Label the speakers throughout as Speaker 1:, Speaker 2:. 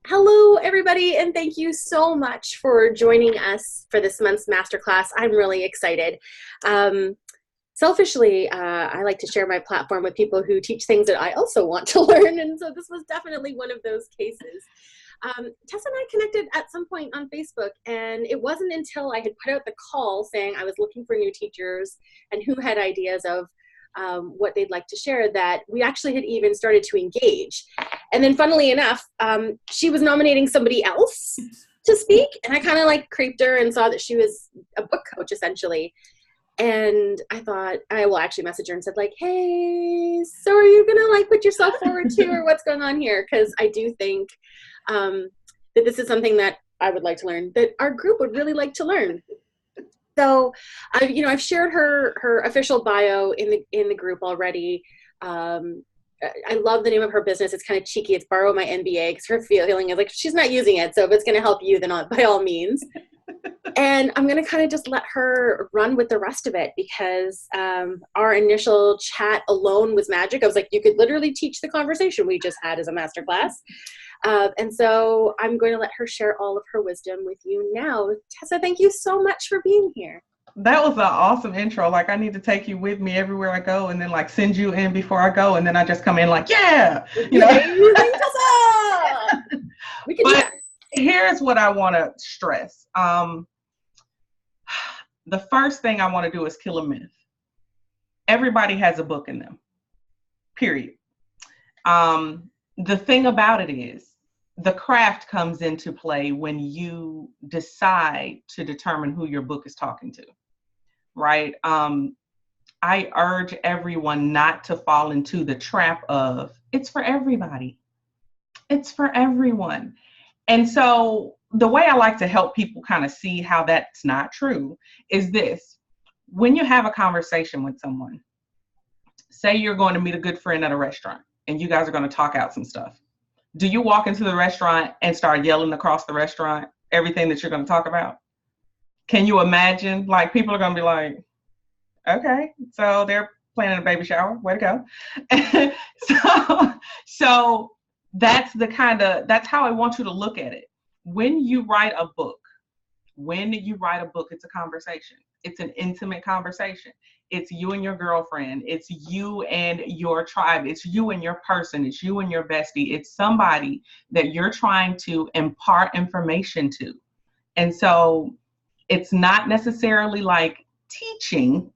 Speaker 1: Hello, everybody, and thank you so much for joining us for this month's masterclass. I'm really excited. Um, Selfishly, I like to share my platform with people who teach things that I also want to learn, and so this was definitely one of those cases. Tessa and I connected at some point on Facebook, and it wasn't until I had put out the call saying I was looking for new teachers and who had ideas of what they'd like to share that we actually had even started to engage. And then funnily enough, she was nominating somebody else to speak. And I kind of like creeped her and saw that she was a book coach essentially. And I thought I will actually message her and said like, hey, so are you going to like put yourself forward too, or what's going on here? Cause I do think that this is something that I would like to learn, that our group would really like to learn. So I've shared her official bio in the group already. I love the name of her business. It's kind of cheeky. It's Borrow My MBA, because her feeling is like she's not using it. So if it's going to help you, then by all means. And I'm going to kind of just let her run with the rest of it, because our initial chat alone was magic. I was like, you could literally teach the conversation we just had as a masterclass. And so I'm going to let her share all of her wisdom with you now. Tessa, thank you so much for being here.
Speaker 2: That was an awesome intro. Like, I need to take you with me everywhere I go, and then like send you in before I go, and then I just come in like, yeah, you know.
Speaker 1: We can do that.
Speaker 2: Here's what I want to stress. The first thing I want to do is kill a myth. Everybody has a book in them, period. The thing about it is, the craft comes into play when you decide to determine who your book is talking to, right? I urge everyone not to fall into the trap of, it's for everybody. It's for everyone. And so the way I like to help people kind of see how that's not true is this. When you have a conversation with someone, say you're going to meet a good friend at a restaurant and you guys are going to talk out some stuff. Do you walk into the restaurant and start yelling across the restaurant everything that you're going to talk about? Can you imagine? Like, people are going to be like, okay, so they're planning a baby shower. Way to go. So that's how I want you to look at it. When you write a book, it's a conversation. It's an intimate conversation. It's you and your girlfriend. It's you and your tribe. It's you and your person. It's you and your bestie. It's somebody that you're trying to impart information to. And so it's not necessarily like teaching,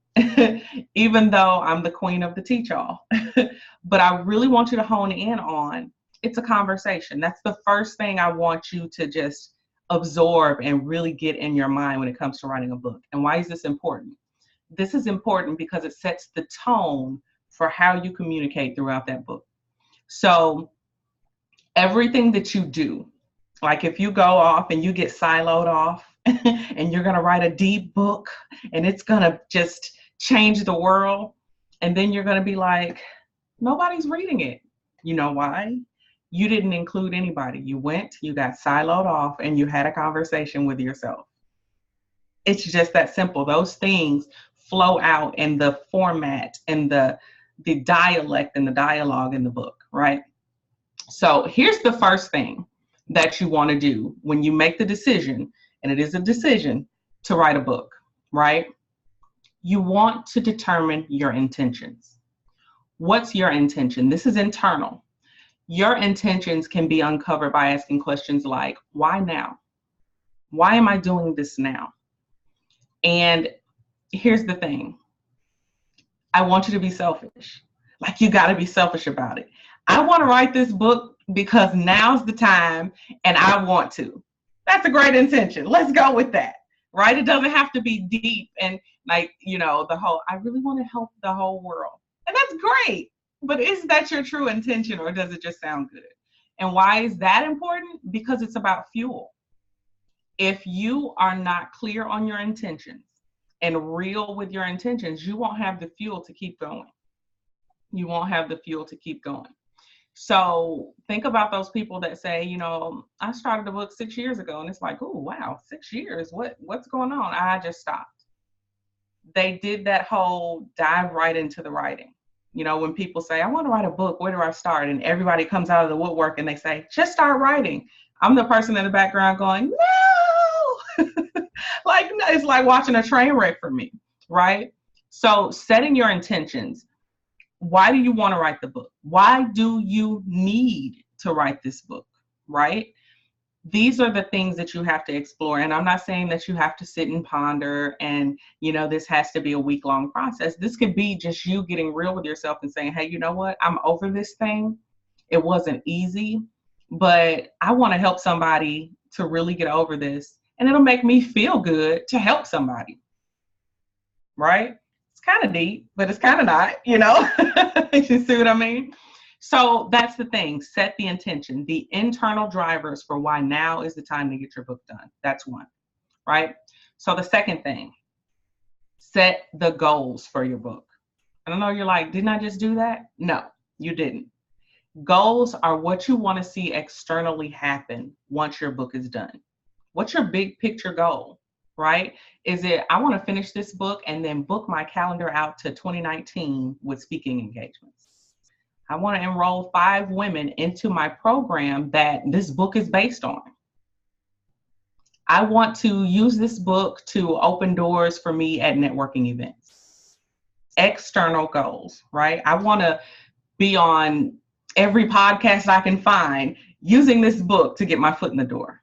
Speaker 2: even though I'm the queen of the teach-all. But I really want you to hone in on, it's a conversation. That's the first thing I want you to just absorb and really get in your mind when it comes to writing a book. And why is this important? This is important because it sets the tone for how you communicate throughout that book. So everything that you do, like if you go off and you get siloed off and you're going to write a deep book and it's going to just change the world, and then you're going to be like, nobody's reading it. You know why? You didn't include anybody. You got siloed off, and you had a conversation with yourself. It's just that simple. Those things flow out in the format and the dialect and the dialogue in the book, right? So here's the first thing that you want to do when you make the decision, and it is a decision to write a book, right? You want to determine your intentions. What's your intention? This is internal. Your intentions can be uncovered by asking questions like, why now? Why am I doing this now? And here's the thing. I want you to be selfish. Like, you got to be selfish about it. I want to write this book because now's the time and I want to. That's a great intention. Let's go with that, right? It doesn't have to be deep and like, I really want to help the whole world. And that's great. But is that your true intention, or does it just sound good? And why is that important? Because it's about fuel. If you are not clear on your intentions and real with your intentions, you won't have the fuel to keep going. You won't have the fuel to keep going. So think about those people that say, I started the book 6 years ago, and it's like, oh, wow, 6 years. What's going on? I just stopped. They did that whole dive right into the writing. You know, when people say, I want to write a book, where do I start? And everybody comes out of the woodwork and they say, just start writing. I'm the person in the background going, no, like, it's like watching a train wreck for me, right? So setting your intentions. Why do you want to write the book? Why do you need to write this book, right? These are the things that you have to explore. And I'm not saying that you have to sit and ponder and, you know, this has to be a week-long process. This could be just you getting real with yourself and saying, hey, you know what? I'm over this thing. It wasn't easy, but I want to help somebody to really get over this. And it'll make me feel good to help somebody, right? It's kind of deep, but it's kind of not, you know? You see what I mean? So that's the thing. Set the intention, the internal drivers for why now is the time to get your book done. That's one, right? So the second thing, set the goals for your book. I don't know, you're like, didn't I just do that? No, you didn't. Goals are what you want to see externally happen once your book is done. What's your big picture goal, right? Is it, I want to finish this book and then book my calendar out to 2019 with speaking engagements. I want to enroll 5 women into my program that this book is based on. I want to use this book to open doors for me at networking events. External goals, right? I want to be on every podcast I can find using this book to get my foot in the door.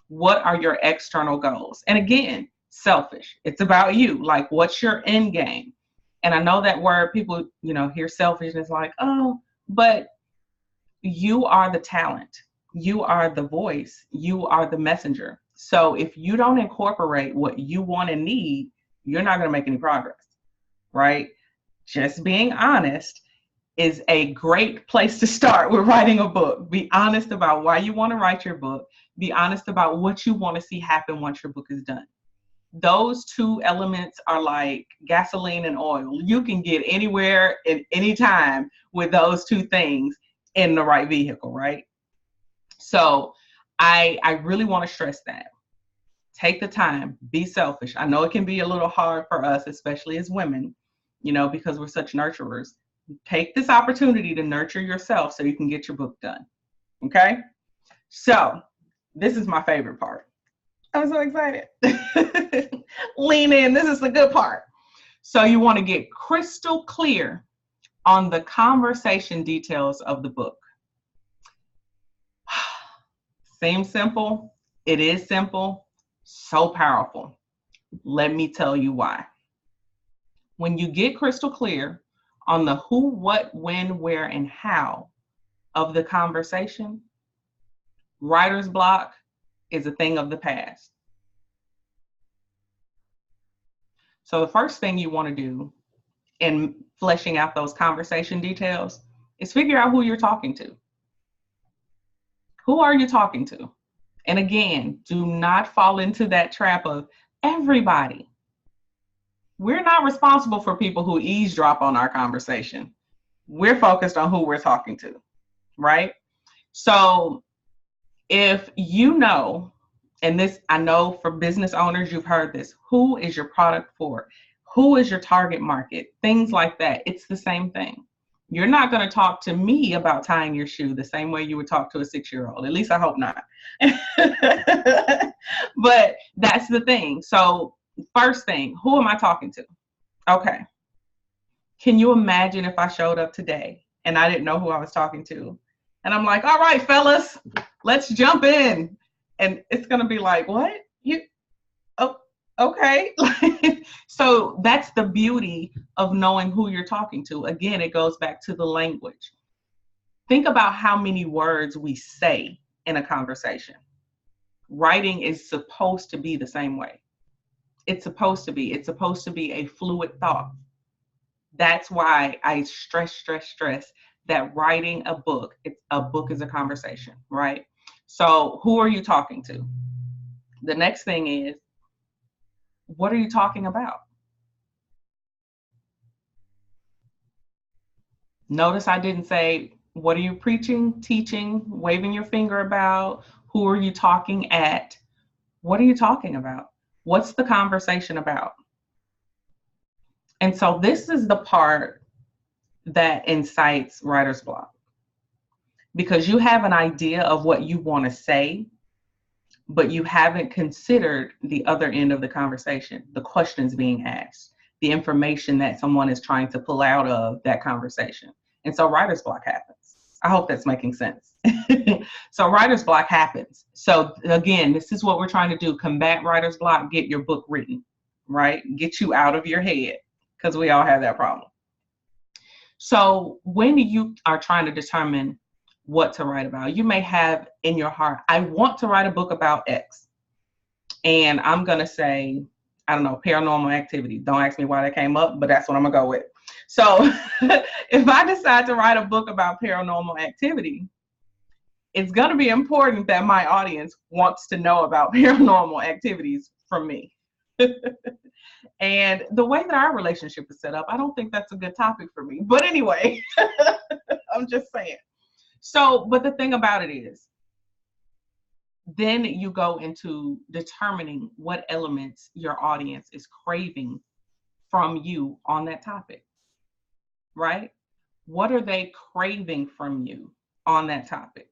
Speaker 2: What are your external goals? And again, selfish. It's about you. Like, what's your end game? And I know that word, people, you know, hear selfish and it's like, oh, but you are the talent. You are the voice. You are the messenger. So if you don't incorporate what you want and need, you're not going to make any progress, right? Just being honest is a great place to start with writing a book. Be honest about why you want to write your book. Be honest about what you want to see happen once your book is done. Those 2 elements are like gasoline and oil. You can get anywhere at any time with those 2 things in the right vehicle, right? So I really want to stress that. Take the time, be selfish. I know it can be a little hard for us, especially as women, you know, because we're such nurturers. Take this opportunity to nurture yourself so you can get your book done. Okay? So this is my favorite part. I'm so excited. Lean in. This is the good part. So you want to get crystal clear on the conversation details of the book. Seems simple. It is simple. So powerful. Let me tell you why. When you get crystal clear on the who, what, when, where, and how of the conversation, writer's block is a thing of the past. So the first thing you want to do in fleshing out those conversation details is figure out who you're talking to. Who are you talking to? And again, do not fall into that trap of everybody. We're not responsible for people who eavesdrop on our conversation. We're focused on who we're talking to, right? So if you know, and this, I know for business owners, you've heard this, who is your product for? Who is your target market? Things like that. It's the same thing. You're not going to talk to me about tying your shoe the same way you would talk to a 6-year-old. At least I hope not. But that's the thing. So first thing, who am I talking to? Okay. Can you imagine if I showed up today and I didn't know who I was talking to? And I'm like, all right, fellas, let's jump in. And it's going to be like, what? Oh, okay. So that's the beauty of knowing who you're talking to. Again, it goes back to the language. Think about how many words we say in a conversation. Writing is supposed to be the same way. It's supposed to be a fluid thought. That's why I stress that writing a book is a conversation, right? So who are you talking to? The next thing is, what are you talking about? Notice I didn't say, what are you preaching, teaching, waving your finger about? Who are you talking at? What are you talking about? What's the conversation about? And so this is the part that incites writer's block, because you have an idea of what you want to say, but you haven't considered the other end of the conversation, the questions being asked, the information that someone is trying to pull out of that conversation. And so writer's block happens. I hope that's making sense. So writer's block happens. So again, this is what we're trying to do: combat writer's block, get your book written, right? Get you out of your head, because we all have that problem. So when you are trying to determine what to write about, you may have in your heart, I want to write a book about X. And I'm going to say, I don't know, paranormal activity. Don't ask me why that came up, but that's what I'm going to go with. So if I decide to write a book about paranormal activity, it's going to be important that my audience wants to know about paranormal activities from me. And the way that our relationship is set up, I don't think that's a good topic for me. But anyway, I'm just saying. So, but the thing about it is, then you go into determining what elements your audience is craving from you on that topic, right? What are they craving from you on that topic?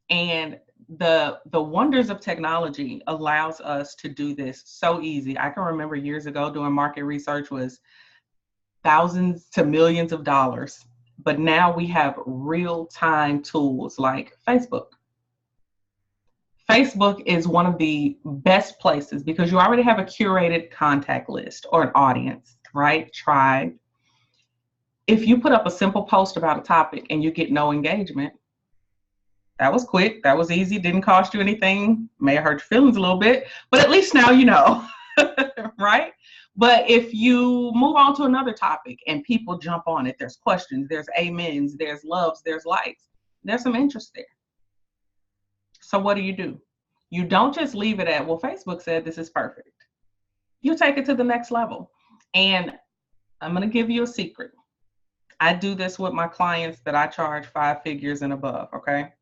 Speaker 2: And the wonders of technology allows us to do this so easy. I can remember years ago doing market research was thousands to millions of dollars. But now we have real-time tools like Facebook. Facebook is one of the best places because you already have a curated contact list or an audience, right? Tribe. If you put up a simple post about a topic and you get no engagement, that was quick, that was easy, didn't cost you anything, may have hurt your feelings a little bit, but at least now you know, right? But if you move on to another topic and people jump on it, there's questions, there's amens, there's loves, there's likes, there's some interest there. So what do? You don't just leave it at, well, Facebook said this is perfect. You take it to the next level. And I'm going to give you a secret. I do this with my clients that I charge 5 figures and above, okay?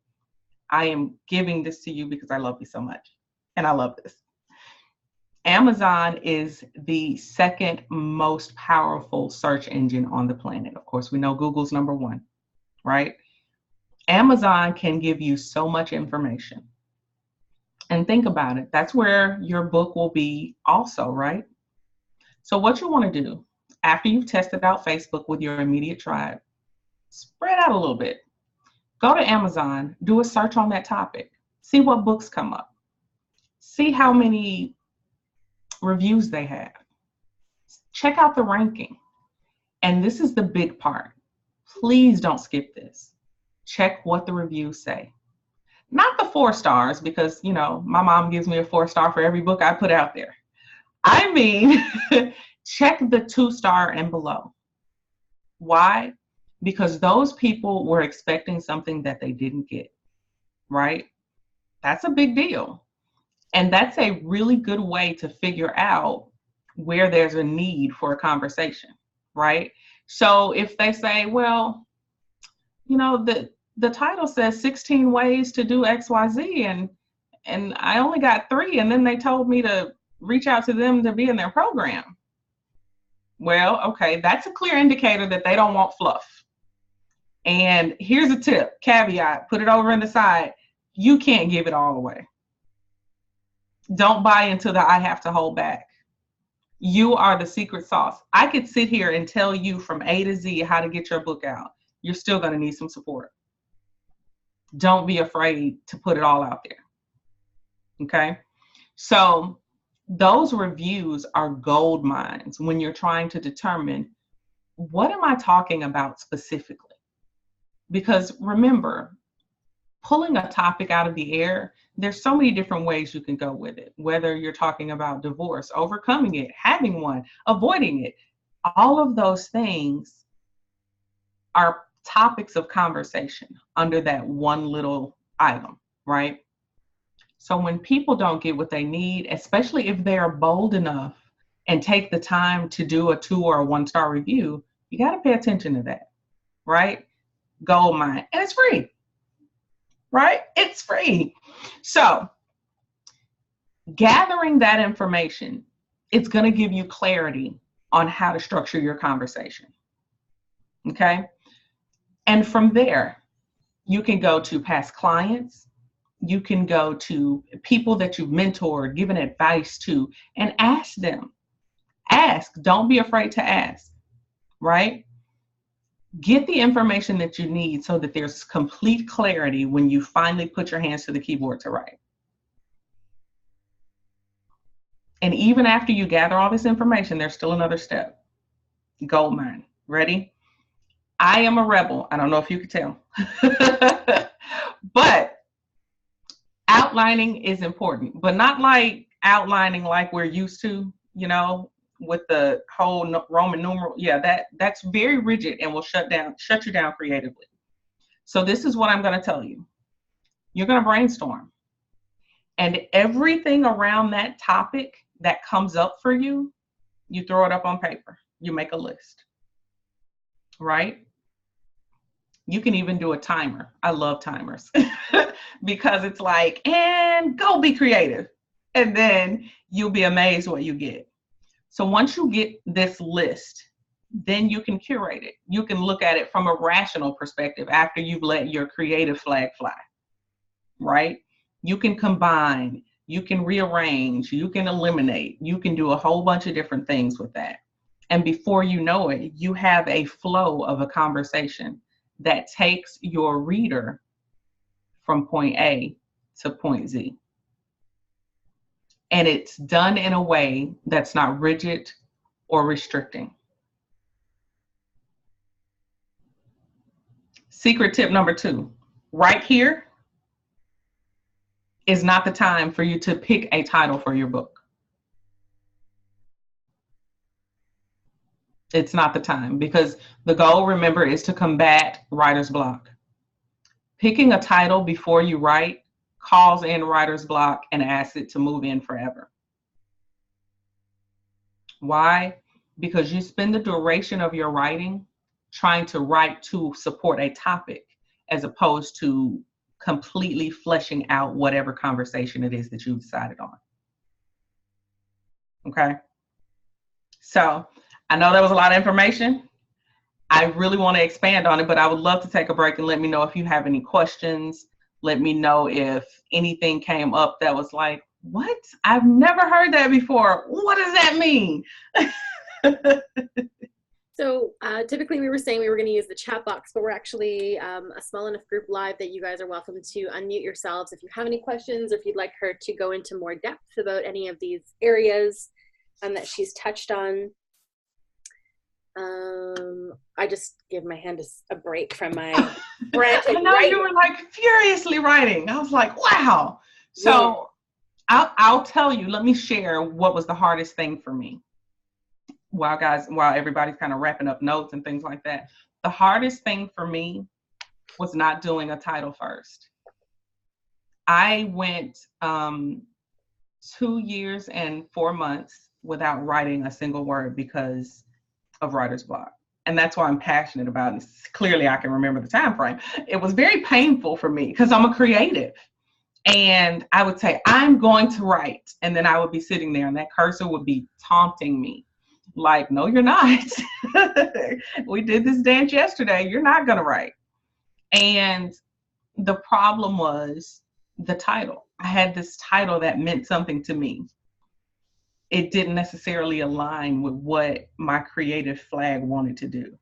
Speaker 2: I am giving this to you because I love you so much. And I love this. Amazon is the second most powerful search engine on the planet. Of course, we know Google's number one, right? Amazon can give you so much information. And think about it. That's where your book will be also, right? So what you want to do after you've tested out Facebook with your immediate tribe, spread out a little bit. Go to Amazon, do a search on that topic, see what books come up, see how many reviews they have. Check out the ranking. And this is the big part. Please don't skip this. Check what the reviews say. Not the 4 stars, because, you know, my mom gives me a 4-star for every book I put out there. I mean, check the 2-star and below. Why? Because those people were expecting something that they didn't get, right? That's a big deal. And that's a really good way to figure out where there's a need for a conversation, right? So if they say, well, you know, the title says 16 ways to do XYZ, and I only got 3, and then they told me to reach out to them to be in their program. Well, okay, that's a clear indicator that they don't want fluff. And here's a tip, caveat, put it over in the side. You can't give it all away. Don't buy into the I have to hold back. You are the secret sauce. I could sit here and tell you from A to Z how to get your book out. You're still going to need some support. Don't be afraid to put it all out there. Okay? So those reviews are gold mines when you're trying to determine, what am I talking about specifically? Because remember, pulling a topic out of the air, there's so many different ways you can go with it. Whether you're talking about divorce, overcoming it, having one, avoiding it, all of those things are topics of conversation under that one little item, right? So when people don't get what they need, especially if they're bold enough and take the time to do a 2 or a 1-star review, you got to pay attention to that, right? Gold mine. And it's free, right? It's free. So gathering that information, it's going to give you clarity on how to structure your conversation. Okay. And from there, you can go to past clients. You can go to people that you've mentored, given advice to, and ask them. Ask. Don't be afraid to ask, right? Get the information that you need so that there's complete clarity when you finally put your hands to the keyboard to write. And even after you gather all this information, there's still another step. Gold mine. Ready? I am a rebel. I don't know if you could tell. But outlining is important, but not like outlining like we're used to, with the whole Roman numeral. Yeah, that's very rigid and will shut you down creatively. So this is what I'm going to tell you. You're going to brainstorm. And everything around that topic that comes up for you, you throw it up on paper. You make a list, right? You can even do a timer. I love timers because it's like, and go be creative. And then you'll be amazed what you get. So once you get this list, then you can curate it. You can look at it from a rational perspective after you've let your creative flag fly, right? You can combine, you can rearrange, you can eliminate, you can do a whole bunch of different things with that. And before you know it, you have a flow of a conversation that takes your reader from point A to point Z. And it's done in a way that's not rigid or restricting. Secret tip number 2, right here is not the time for you to pick a title for your book. It's not the time, because the goal, remember, is to combat writer's block. Picking a title before you write calls in writer's block and asks it to move in forever. Why? Because you spend the duration of your writing trying to write to support a topic as opposed to completely fleshing out whatever conversation it is that you've decided on. Okay? So I know that was a lot of information. I really want to expand on it, but I would love to take a break and let me know if you have any questions. Let me know if anything came up that was like, what? I've never heard that before. What does that mean?
Speaker 1: So typically we were saying we were going to use the chat box, but we're actually a small enough group live that you guys are welcome to unmute yourselves if you have any questions, or if you'd like her to go into more depth about any of these areas that she's touched on. I just give my hand a break from my frantic
Speaker 2: I know
Speaker 1: writing.
Speaker 2: you were like furiously writing. I was like, wow. So yeah. I'll tell you, let me share what was the hardest thing for me. While everybody's kind of wrapping up notes and things like that. The hardest thing for me was not doing a title first. I went 2 years and 4 months without writing a single word because of writer's block. And that's why I'm passionate about it. Clearly, I can remember the time frame. It was very painful for me because I'm a creative. And I would say, I'm going to write. And then I would be sitting there and that cursor would be taunting me. Like, no, you're not. We did this dance yesterday. You're not going to write. And the problem was the title. I had this title that meant something to me. It didn't necessarily align with what my creative flag wanted to do.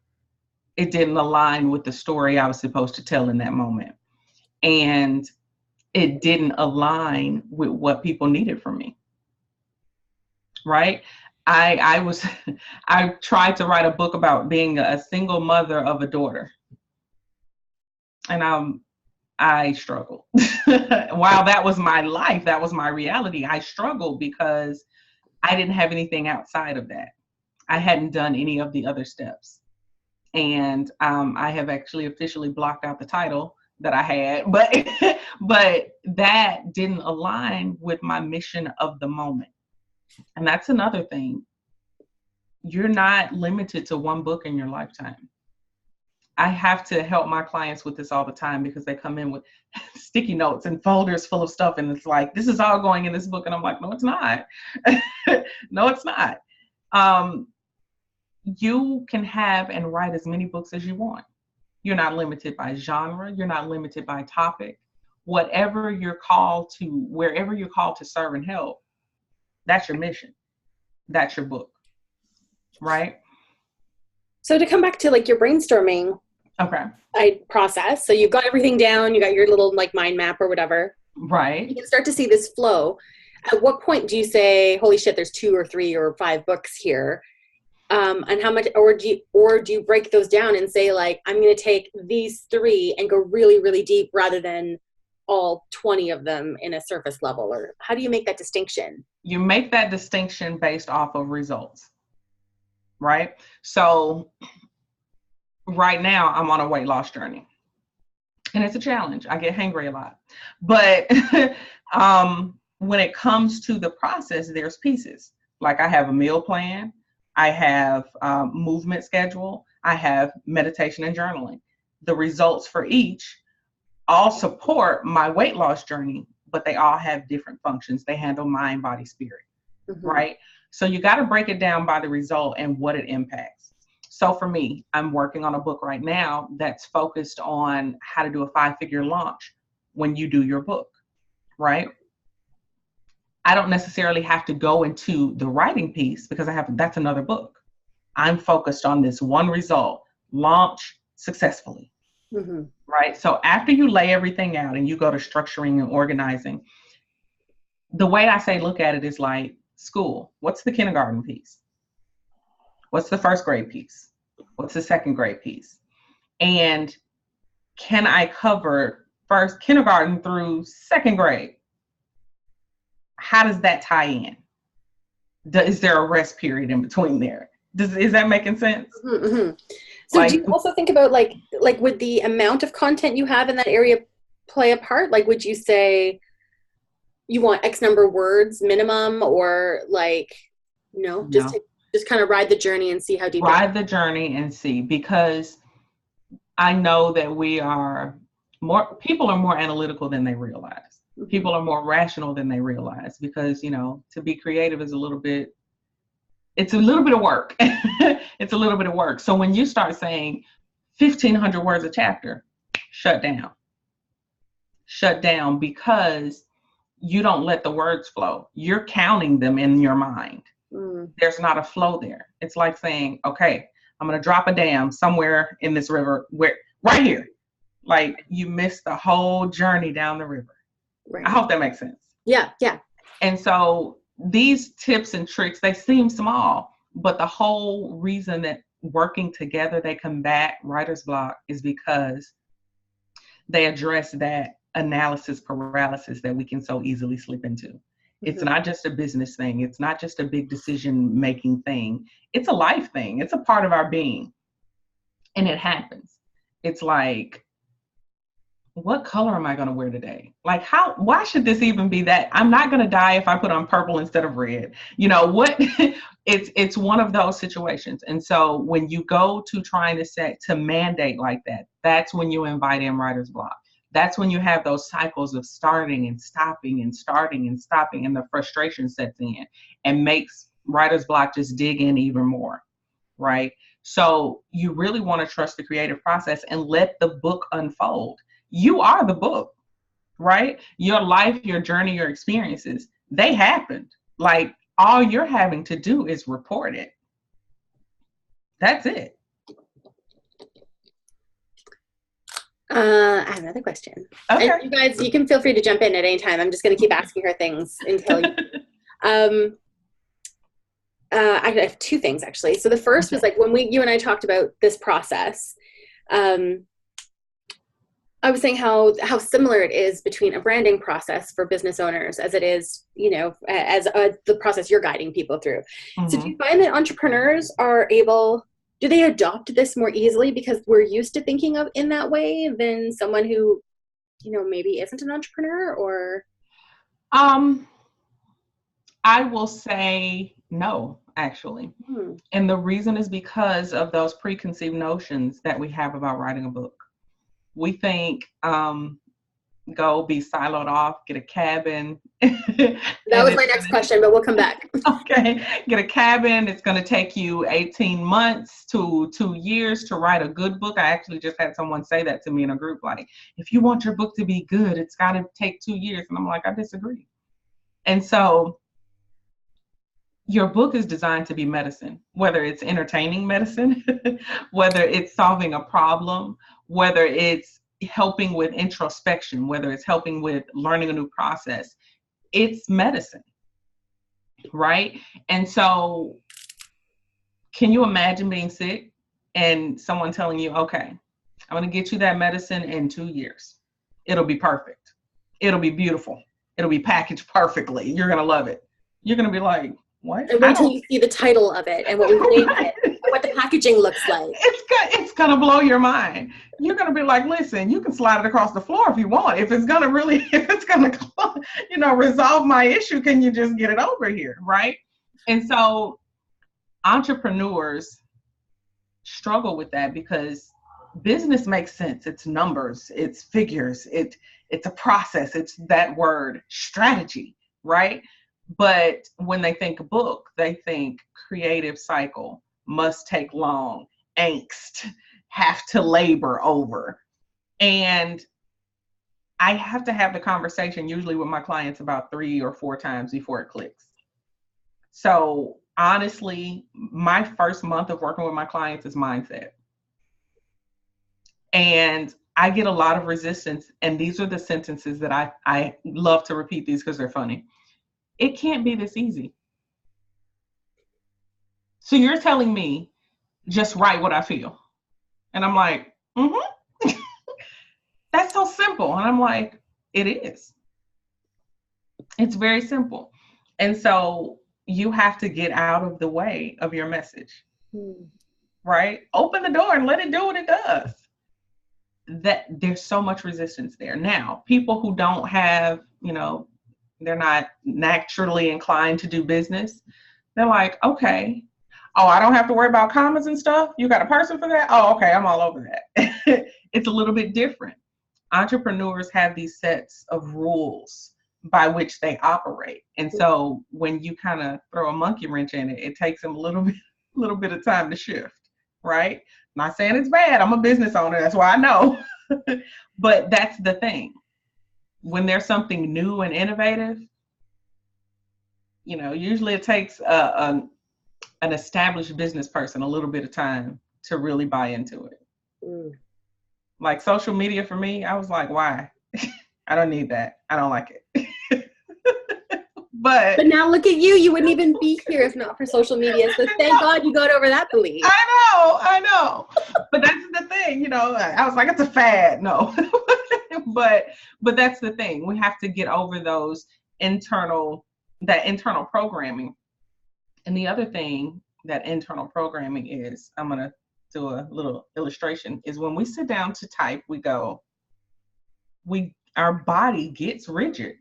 Speaker 2: It didn't align with the story I was supposed to tell in that moment. And it didn't align with what people needed from me. Right? I tried to write a book about being a single mother of a daughter. And I struggled. While that was my life, that was my reality, I struggled because I didn't have anything outside of that. I hadn't done any of the other steps. And I have actually officially blocked out the title that I had, but that didn't align with my mission of the moment. And that's another thing. You're not limited to one book in your lifetime. I have to help my clients with this all the time because they come in with sticky notes and folders full of stuff. And it's like, this is all going in this book. And I'm like, no, it's not. No, it's not. you can have and write as many books as you want. You're not limited by genre. You're not limited by topic. Whatever you're called to, wherever you're called to serve and help, that's your mission. That's your book, right?
Speaker 1: So to come back to like your brainstorming process, so you've got everything down, you got your little like mind map or whatever.
Speaker 2: Right.
Speaker 1: You can start to see this flow. At what point do you say, holy shit, there's 2 or 3 or 5 books here? And how much, or do you break those down and say like, I'm going to take these 3 and go really, really deep rather than all 20 of them in a surface level? Or how do you make that distinction?
Speaker 2: You make that distinction based off of results, right? So right now I'm on a weight loss journey and it's a challenge. I get hangry a lot, but when it comes to the process, there's pieces. Like I have a meal plan. I have movement schedule. I have meditation and journaling. The results for each all support my weight loss journey, but they all have different functions. They handle mind, body, spirit, right? So you got to break it down by the result and what it impacts. So for me, I'm working on a book right now that's focused on how to do a 5-figure launch when you do your book, right? I don't necessarily have to go into the writing piece because that's another book. I'm focused on this one result, launch successfully. Right. So after you lay everything out and you go to structuring and organizing, the way I say look at it is like school. What's the kindergarten piece? What's the first grade piece? What's the second grade piece? And can I cover first kindergarten through second grade? How does that tie in? Is there a rest period in between there? Is that making sense?
Speaker 1: So do you also think about like would the amount of content you have in that area play a part? Like, would you say you want X number of words minimum, or like, just kind of ride the journey and see how deep.
Speaker 2: Ride the journey and see, because I know that people are more analytical than they realize. People are more rational than they realize, because, to be creative is it's a little bit of work. It's a little bit of work. So when you start saying 1,500 words a chapter, shut down, because you don't let the words flow. You're counting them in your mind. There's not a flow there. It's like saying, okay, I'm going to drop a dam somewhere in this river, right here. Like, you missed the whole journey down the river. Right. I hope that makes sense.
Speaker 1: Yeah.
Speaker 2: And so these tips and tricks, they seem small, but the whole reason that working together they combat writer's block is because they address that analysis paralysis that we can so easily slip into. It's not just a business thing. It's not just a big decision-making thing. It's a life thing. It's a part of our being. And it happens. It's like, what color am I going to wear today? Like, why should this even be that? I'm not going to die if I put on purple instead of red. It's one of those situations. And so when you go to trying to mandate like that, that's when you invite in writer's block. That's when you have those cycles of starting and stopping and starting and stopping, and the frustration sets in and makes writer's block just dig in even more, right? So you really want to trust the creative process and let the book unfold. You are the book, right? Your life, your journey, your experiences, they happened. Like, all you're having to do is report it. That's it.
Speaker 1: I have another question.
Speaker 2: Okay.
Speaker 1: And you guys, you can feel free to jump in at any time. I'm just going to keep asking her things until you. I have 2 things actually. So the first was like when you and I talked about this process. I was saying how similar it is between a branding process for business owners as it is, as the process you're guiding people through. So do you find that entrepreneurs do they adopt this more easily because we're used to thinking of in that way than someone who, maybe isn't an entrepreneur? Or?
Speaker 2: I will say no, actually. And the reason is because of those preconceived notions that we have about writing a book. We think go be siloed off, get a cabin.
Speaker 1: That was my next question, but we'll come back.
Speaker 2: Okay, get a cabin. It's going to take you 18 months to 2 years to write a good book. I actually just had someone say that to me in a group, like, if you want your book to be good, it's got to take 2 years. And I'm like, I disagree. And so your book is designed to be medicine, whether it's entertaining medicine, whether it's solving a problem, whether it's helping with introspection, whether it's helping with learning a new process. It's medicine, right? And so can you imagine being sick and someone telling you, okay, I'm going to get you that medicine in 2 years. It'll be perfect. It'll be beautiful. It'll be packaged perfectly. You're going to love it. You're going to be like, what?
Speaker 1: And wait till you see the title of it and what we named it, and what the packaging looks like.
Speaker 2: It's going to blow your mind. You're going to be like, listen, you can slide it across the floor if you want. If it's going to resolve my issue, can you just get it over here, right? And so entrepreneurs struggle with that because business makes sense. It's numbers, it's figures, it's a process. It's that word, strategy, right? But when they think book, they think creative cycle, must take long, angst, have to labor over. And I have to have the conversation usually with my clients about 3 or 4 times before it clicks. So honestly, my first month of working with my clients is mindset. And I get a lot of resistance. And these are the sentences that I love to repeat these because they're funny. It can't be this easy. So you're telling me just write what I feel. And I'm like, that's so simple. And I'm like, it is. It's very simple. And so you have to get out of the way of your message, right? Open the door and let it do what it does. That there's so much resistance there. Now, people who don't have, they're not naturally inclined to do business. They're like, okay, oh, I don't have to worry about commas and stuff. You got a person for that? Oh, okay, I'm all over that. It's a little bit different. Entrepreneurs have these sets of rules by which they operate. And so when you kind of throw a monkey wrench in it, it takes them a little bit of time to shift, right? I'm not saying it's bad. I'm a business owner. That's why I know. But that's the thing. When there's something new and innovative, usually it takes an established business person a little bit of time to really buy into it. Like social media for me, I was like, why? I don't need that. I don't like it. But
Speaker 1: now look at you. You wouldn't even be here if not for social media. So thank God you got over that belief.
Speaker 2: I know. But that's the thing, I was like, it's a fad. No. But that's the thing. We have to get over that internal programming. And the other thing that internal programming is, I'm going to do a little illustration, is when we sit down to type, our body gets rigid.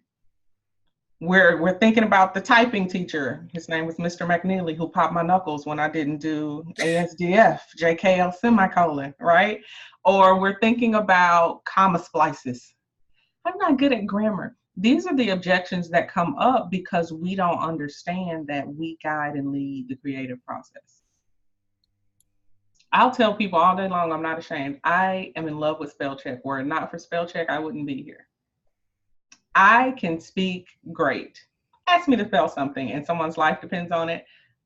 Speaker 2: We're thinking about the typing teacher. His name was Mr. McNeely, who popped my knuckles when I didn't do ASDF, JKL semicolon, right? Or we're thinking about comma splices. I'm not good at grammar. These are the objections that come up because we don't understand that we guide and lead the creative process. I'll tell people all day long, I'm not ashamed. I am in love with spell check. Were it not for spell check, I wouldn't be here. I can speak great. Ask me to spell something and someone's life depends on it,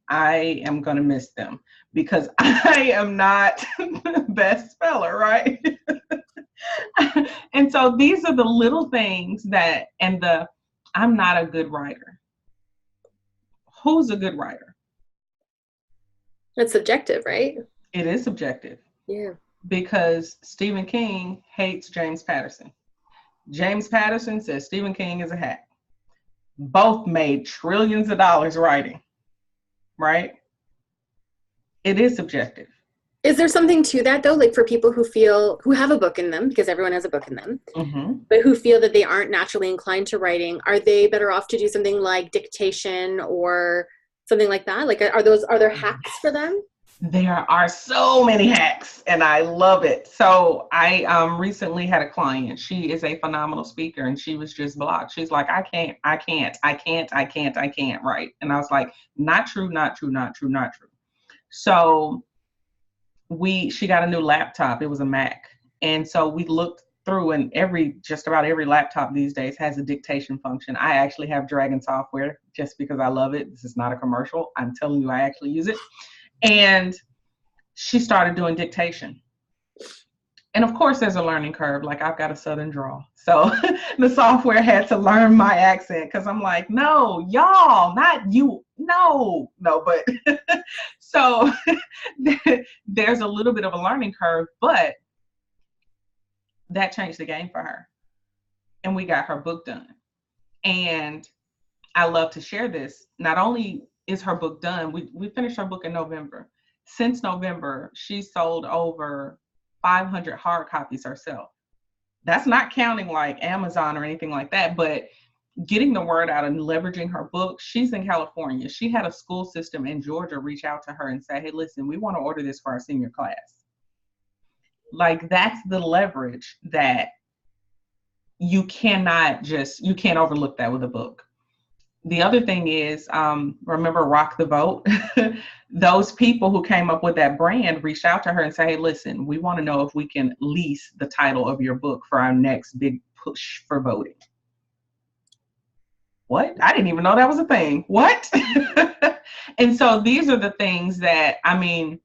Speaker 2: I am going to miss them because I am not the best speller, right? And so these are the little things I'm not a good writer. Who's a good writer?
Speaker 1: That's subjective, right?
Speaker 2: It is subjective.
Speaker 1: Yeah.
Speaker 2: Because Stephen King hates James Patterson. James Patterson says Stephen King is a hack. Both made trillions of dollars writing, right? It is subjective.
Speaker 1: Is there something to that though? Like for people who have a book in them, because everyone has a book in them, but who feel that they aren't naturally inclined to writing, are they better off to do something like dictation or something like that? Like are there hacks for them?
Speaker 2: There are so many hacks and I love it. So I recently had a client. She is a phenomenal speaker and she was just blocked. She's like, I can't write. And I was like, not true, not true, not true, not true. So she got a new laptop. It was a Mac. And so we looked through, and just about every laptop these days has a dictation function. I actually have Dragon software just because I love it. This is not a commercial. I'm telling you, I actually use it. And she started doing dictation. And of course, there's a learning curve. Like, I've got a Southern drawl. So the software had to learn my accent because I'm like, no, y'all, not you. No, but so there's a little bit of a learning curve, but that changed the game for her. And we got her book done. And I love to share this. Not only is her book done, we finished her book in November. Since November, she sold over 500 hard copies herself. That's not counting like Amazon or anything like that, but getting the word out and leveraging her book. She's in California. She had a school system in Georgia reach out to her and say, hey, listen, we want to order this for our senior class. Like, that's the leverage that you can't overlook that with a book. The other thing is, remember Rock the Vote? Those people who came up with that brand reached out to her and say, hey, listen, we want to know if we can lease the title of your book for our next big push for voting. What? I didn't even know that was a thing. What? And so these are the things that, I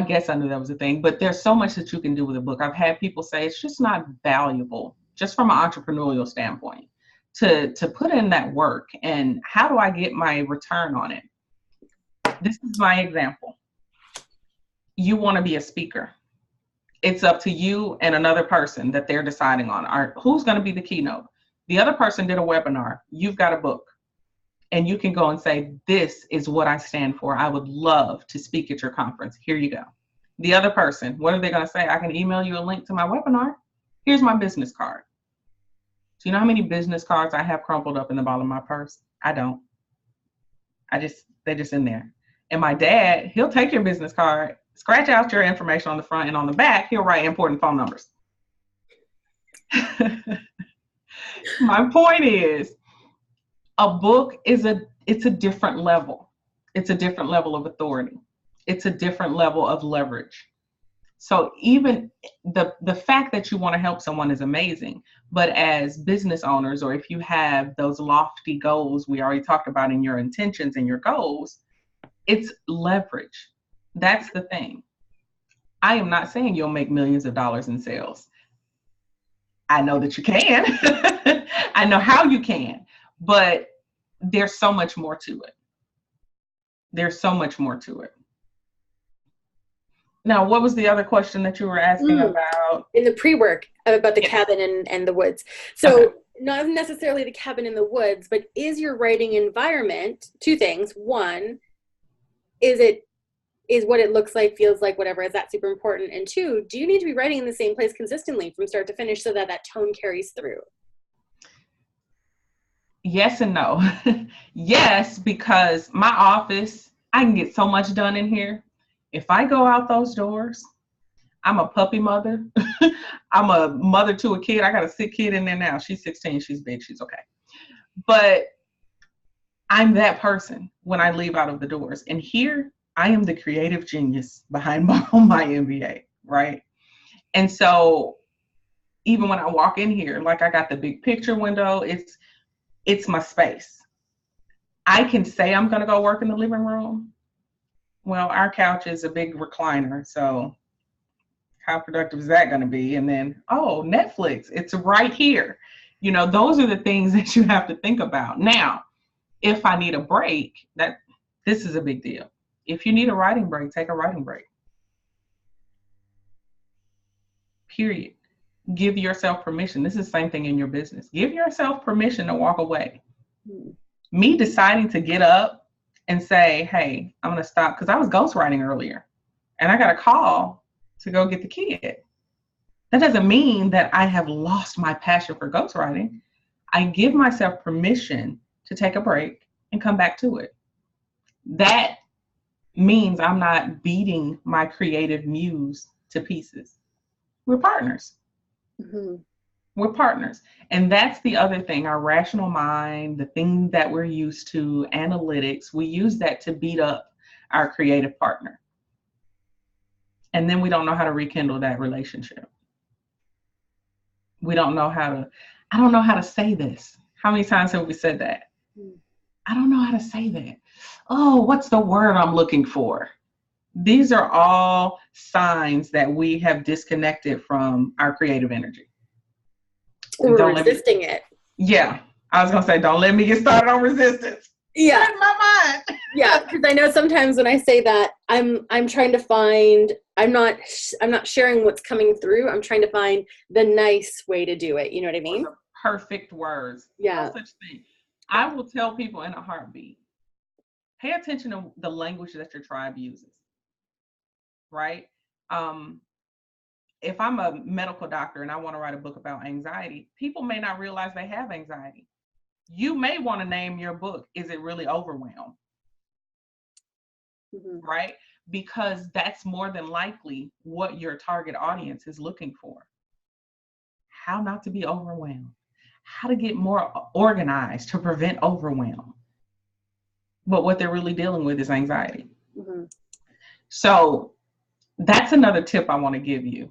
Speaker 2: guess I knew that was a thing, but there's so much that you can do with a book. I've had people say it's just not valuable, just from an entrepreneurial standpoint, to put in that work. And how do I get my return on it? This is my example. You want to be a speaker. It's up to you and another person that they're deciding on. Who's going to be the keynote? The other person did a webinar. You've got a book. And you can go and say, this is what I stand for. I would love to speak at your conference. Here you go. The other person, what are they going to say? I can email you a link to my webinar. Here's my business card. Do you know how many business cards I have crumpled up in the bottom of my purse? I don't. They're just in there. And my dad, he'll take your business card, scratch out your information on the front, and on the back, he'll write important phone numbers. My point is, a book it's a different level. It's a different level of authority. It's a different level of leverage. So even the fact that you want to help someone is amazing, but as business owners, or if you have those lofty goals we already talked about in your intentions and your goals, it's leverage. That's the thing. I am not saying you'll make millions of dollars in sales. I know that you can. I know how you can, but there's so much more to it. There's so much more to it. Now, what was the other question that you were asking about?
Speaker 1: In the pre-work, about the cabin and the woods. So okay. Not necessarily the cabin in the woods, but is your writing environment, two things. One, is what it looks like, feels like, whatever, is that super important? And two, do you need to be writing in the same place consistently from start to finish so that that tone carries through?
Speaker 2: Yes and no. Yes, because my office, I can get so much done in here. If I go out those doors, I'm a puppy mother. I'm a mother to a kid. I got a sick kid in there now. She's 16. She's big. She's okay. But I'm that person when I leave out of the doors. And here, I am the creative genius behind my MBA, right? And so even when I walk in here, like I got the big picture window, it's my space. I can say I'm going to go work in the living room. Well, our couch is a big recliner, so how productive is that going to be? And then, Netflix, it's right here. You know, those are the things that you have to think about. Now, if I need a break, this is a big deal. If you need a writing break, take a writing break. Period. Give yourself permission. This is the same thing in your business. Give yourself permission to walk away. Me deciding to get up and say, hey, I'm going to stop, because I was ghostwriting earlier and I got a call to go get the kid. That doesn't mean that I have lost my passion for ghostwriting. I give myself permission to take a break and come back to it. That means I'm not beating my creative muse to pieces. We're partners.
Speaker 1: Mm-hmm.
Speaker 2: We're partners. And that's the other thing, our rational mind, the thing that we're used to, analytics, we use that to beat up our creative partner. And then we don't know how to rekindle that relationship. We don't know how to, I don't know how to say this. How many times have we said that? I don't know how to say that. Oh, what's the word I'm looking for? These are all signs that we have disconnected from our creative energy.
Speaker 1: Or resisting it.
Speaker 2: Yeah. I was going to say, don't let me get started on resistance.
Speaker 1: Yeah.
Speaker 2: In my mind.
Speaker 1: Yeah. Because I know sometimes when I say that, I'm trying to find, I'm not sharing what's coming through. I'm trying to find the nice way to do it. You know what I mean?
Speaker 2: Perfect words.
Speaker 1: Yeah.
Speaker 2: No such thing. I will tell people in a heartbeat, pay attention to the language that your tribe uses. Right? If I'm a medical doctor and I want to write a book about anxiety, people may not realize they have anxiety. You may want to name your book, Is It Really Overwhelmed?
Speaker 1: Mm-hmm.
Speaker 2: Right? Because that's more than likely what your target audience is looking for. How not to be overwhelmed. How to get more organized to prevent overwhelm. But what they're really dealing with is anxiety.
Speaker 1: Mm-hmm.
Speaker 2: So that's another tip I want to give you.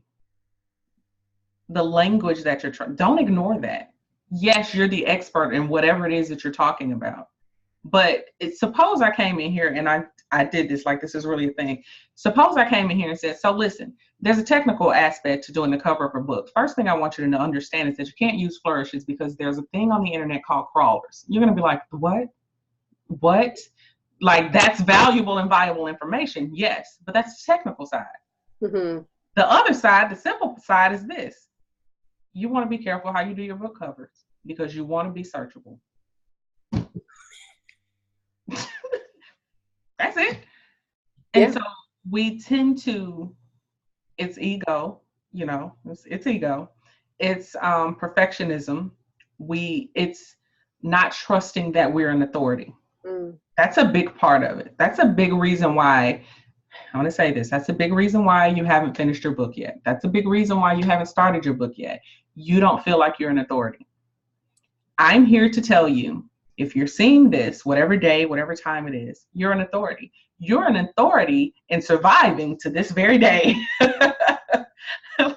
Speaker 2: The language that you're trying, don't ignore that. Yes, you're the expert in whatever it is that you're talking about. But suppose I came in here and I did this, like this is really a thing. Suppose I came in here and said, so listen, there's a technical aspect to doing the cover of a book. First thing I want you to understand is that you can't use flourishes because there's a thing on the internet called crawlers. You're going to be like, what? What? Like, that's valuable and viable information. Yes, but that's the technical side.
Speaker 1: Mm-hmm.
Speaker 2: The other side, the simple side is this. You want to be careful how you do your book covers because you want to be searchable. That's it. And so we tend to, it's ego, you know, it's ego. It's perfectionism. It's not trusting that we're an authority. That's a big part of it. That's a big reason why, I want to say this, that's a big reason why you haven't finished your book yet. That's a big reason why you haven't started your book yet. You don't feel like you're an authority. I'm here to tell you, if you're seeing this, whatever day, whatever time it is, you're an authority. You're an authority in surviving to this very day.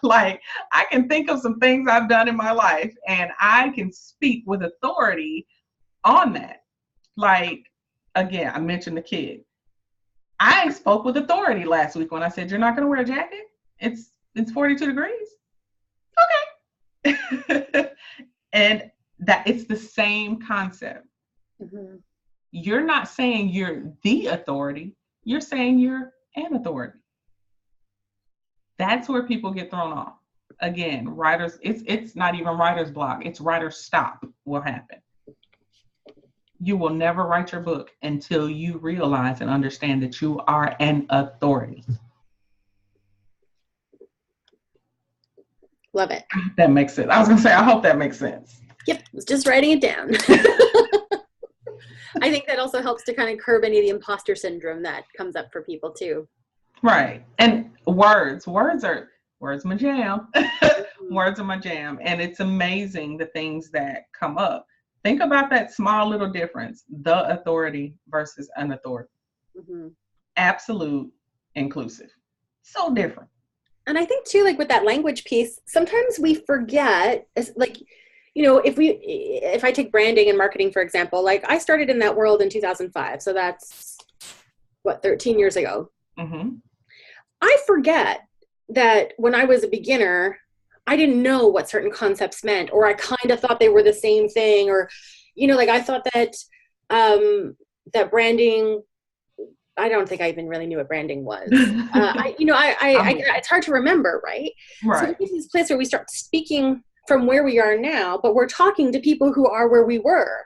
Speaker 2: Like, I can think of some things I've done in my life and I can speak with authority on that. Like, again, I mentioned the kid. I spoke with authority last week when I said, you're not going to wear a jacket? It's 42 degrees. Okay. And that it's the same concept. Mm-hmm. You're not saying you're the authority. You're saying you're an authority. That's where people get thrown off. Again, writers, it's not even writer's block. It's writer's stop will happen. You will never write your book until you realize and understand that you are an authority.
Speaker 1: Love it.
Speaker 2: That makes sense. I was going to say, I hope that makes sense.
Speaker 1: Yep. I was just writing it down. I think that also helps to kind of curb any of the imposter syndrome that comes up for people too.
Speaker 2: Right. And words are my jam. Words are my jam. And it's amazing the things that come up. Think about that small little difference, the authority versus an authority. Mm-hmm. Absolute, inclusive. So different.
Speaker 1: And I think too, like with that language piece, sometimes we forget, like, you know, if I take branding and marketing, for example, like I started in that world in 2005. So that's 13 years ago. Mm-hmm. I forget that when I was a beginner, I didn't know what certain concepts meant, or I kind of thought they were the same thing, or, you know, like I thought that, that branding, I don't think I even really knew what branding was. It's hard to remember, right? So we get to this place where we start speaking from where we are now, but we're talking to people who are where we were.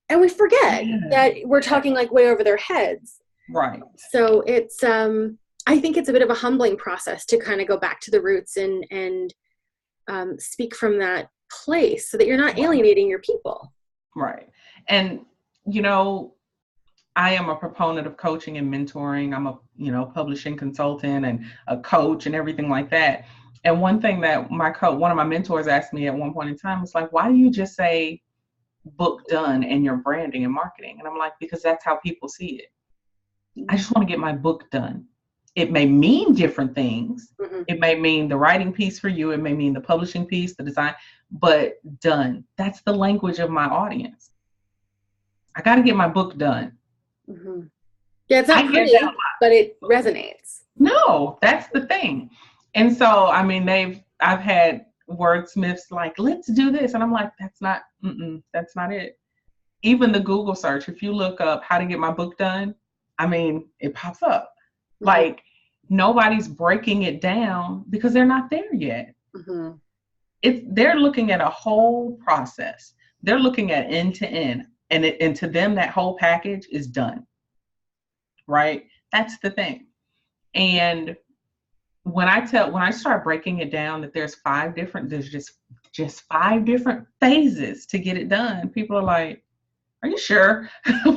Speaker 1: And we forget that we're talking like way over their heads.
Speaker 2: Right.
Speaker 1: So it's, I think it's a bit of a humbling process to kind of go back to the roots and speak from that place so that you're not alienating your people.
Speaker 2: Right. And, you know, I am a proponent of coaching and mentoring. I'm a, publishing consultant and a coach and everything like that. And one thing that one of my mentors asked me at one point in time was like, why do you just say book done in your branding and marketing? And I'm like, because that's how people see it. I just want to get my book done. It may mean different things.
Speaker 1: Mm-hmm.
Speaker 2: It may mean the writing piece for you. It may mean the publishing piece, the design, but done. That's the language of my audience. I got to get my book done.
Speaker 1: Mm-hmm. Yeah, it's not pretty, but it resonates.
Speaker 2: No, that's the thing. And so, I mean, I've had wordsmiths like, let's do this. And I'm like, that's not it. Even the Google search, if you look up how to get my book done, I mean, it pops up. Mm-hmm. Like, nobody's breaking it down because they're not there yet.
Speaker 1: Mm-hmm.
Speaker 2: They're looking at a whole process. They're looking at end to end. And to them, that whole package is done. Right? That's the thing. And when I start breaking it down that there's just 5 different phases to get it done, people are like, are you sure?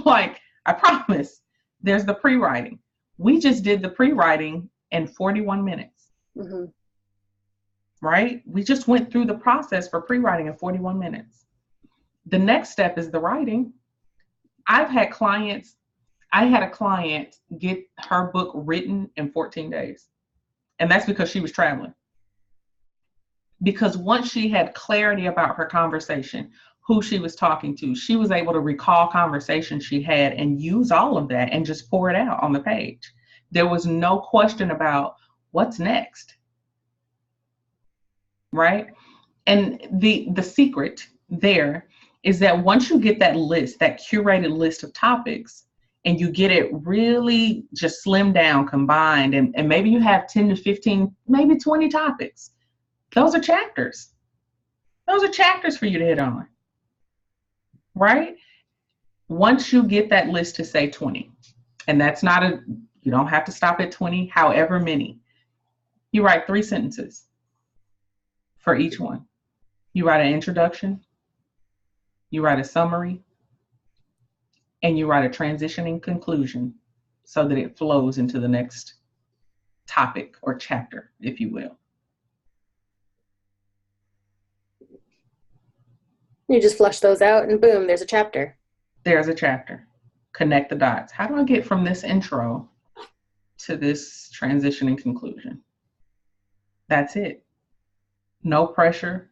Speaker 2: Like, I promise. There's the pre-writing. We just did the pre-writing in 41 minutes.
Speaker 1: Mm-hmm.
Speaker 2: Right? We just went through the process for pre-writing in 41 minutes. The next step is the writing. I had a client get her book written in 14 days. And that's because she was traveling. Because once she had clarity about her conversation, who she was talking to, she was able to recall conversations she had and use all of that and just pour it out on the page. There was no question about what's next. Right? And the secret there is that once you get that list, that curated list of topics, and you get it really just slimmed down, combined, and maybe you have 10 to 15, maybe 20 topics. Those are chapters. Those are chapters for you to hit on. Right? Once you get that list to say 20, and that's you don't have to stop at 20, however many. You write 3 sentences for each one. You write an introduction, you write a summary, and you write a transitioning conclusion so that it flows into the next topic or chapter, if you will.
Speaker 1: You just flush those out and boom, there's a chapter.
Speaker 2: There's a chapter. Connect the dots. How do I get from this intro to this transitioning conclusion? That's it. No pressure.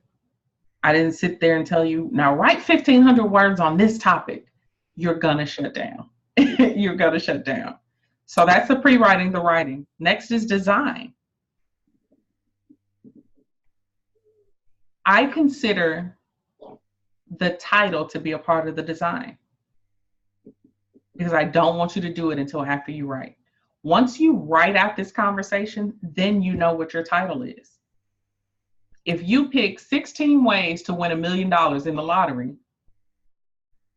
Speaker 2: I didn't sit there and tell you, now write 1,500 words on this topic. You're going to shut down. You're going to shut down. So that's the pre-writing, the writing. Next is design. I consider the title to be a part of the design because I don't want you to do it until after you write. Once you write out this conversation, then you know what your title is. If you pick 16 ways to win $1 million in the lottery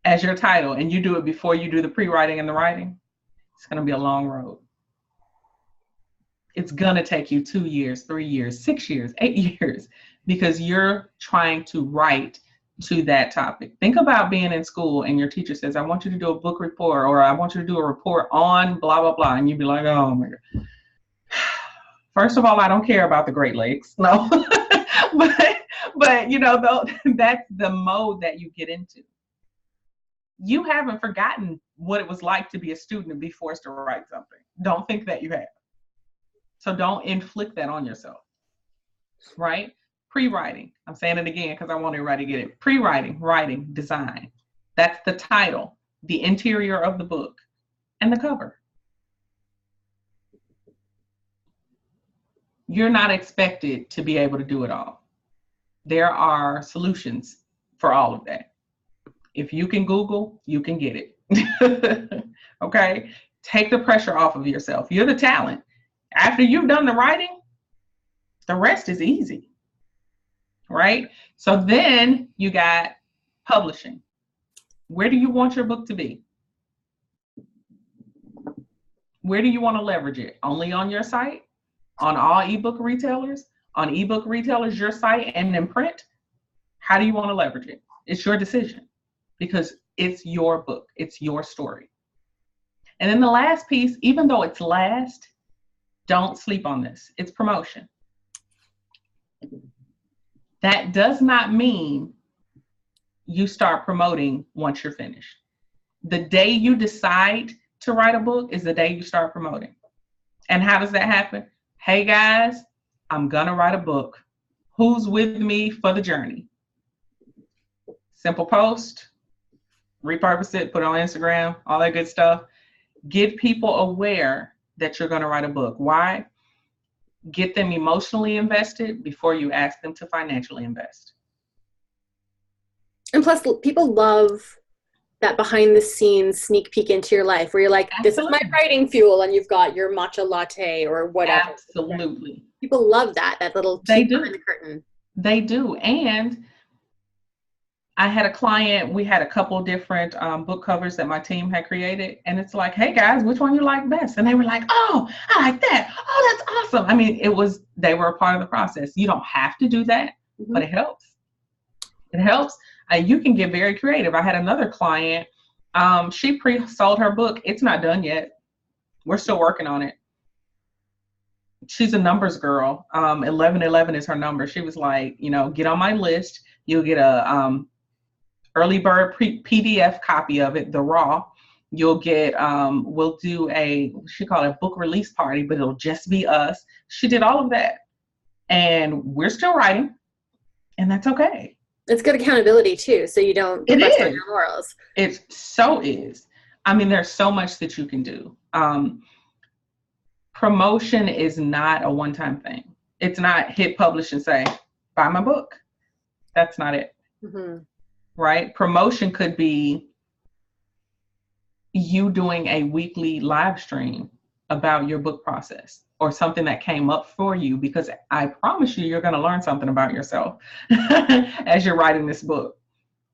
Speaker 2: as your title, and you do it before you do the pre-writing and the writing, it's going to be a long road. It's going to take you 2 years, 3 years, 6 years, 8 years, because you're trying to write to that topic. Think about being in school and your teacher says, I want you to do a book report, or I want you to do a report on blah, blah, blah. And you'd be like, oh my God. First of all, I don't care about the Great Lakes. No. but that's the mode that you get into. You haven't forgotten what it was like to be a student and be forced to write something. Don't think that you have. So don't inflict that on yourself. Right? Pre-writing. I'm saying it again because I want everybody to get it. Pre-writing, writing, design. That's the title, the interior of the book, and the cover. You're not expected to be able to do it all. There are solutions for all of that. If you can Google, you can get it. Okay? Take the pressure off of yourself. You're the talent. After you've done the writing, the rest is easy. Right? So then you got publishing. Where do you want your book to be? Where do you want to leverage it? Only on your site? On all ebook retailers? On ebook retailers, your site, and in print? How do you want to leverage it? It's your decision because it's your book. It's your story. And then the last piece, even though it's last, don't sleep on this. It's promotion. That does not mean you start promoting once you're finished. The day you decide to write a book is the day you start promoting. And how does that happen? Hey guys, I'm gonna write a book. Who's with me for the journey? Simple post, repurpose it, put it on Instagram, all that good stuff. Get people aware that you're gonna write a book. Why? Get them emotionally invested before you ask them to financially invest.
Speaker 1: And plus, people love that behind the scenes sneak peek into your life where you're like, this is my writing fuel, and you've got your matcha latte or whatever.
Speaker 2: Absolutely.
Speaker 1: People love that little peek behind the curtain.
Speaker 2: They do. And I had a client, we had a couple different book covers that my team had created. And it's like, hey guys, which one you like best? And they were like, oh, I like that. Oh, that's awesome. I mean, they were a part of the process. You don't have to do that, but it helps. It helps. You can get very creative. I had another client, she pre-sold her book. It's not done yet. We're still working on it. She's a numbers girl. 1111 is her number. She was like, get on my list. You'll get a early bird PDF copy of it, the raw. You'll get, we'll do she called it a book release party, but it'll just be us. She did all of that. And we're still writing, and that's okay.
Speaker 1: It's good accountability too, so you don't rest on your laurels.
Speaker 2: It so is. I mean, there's so much that you can do. Promotion is not a one-time thing. It's not hit publish and say, buy my book. That's not it. Right? Promotion could be you doing a weekly live stream about your book process or something that came up for you, because I promise you're going to learn something about yourself as you're writing this book,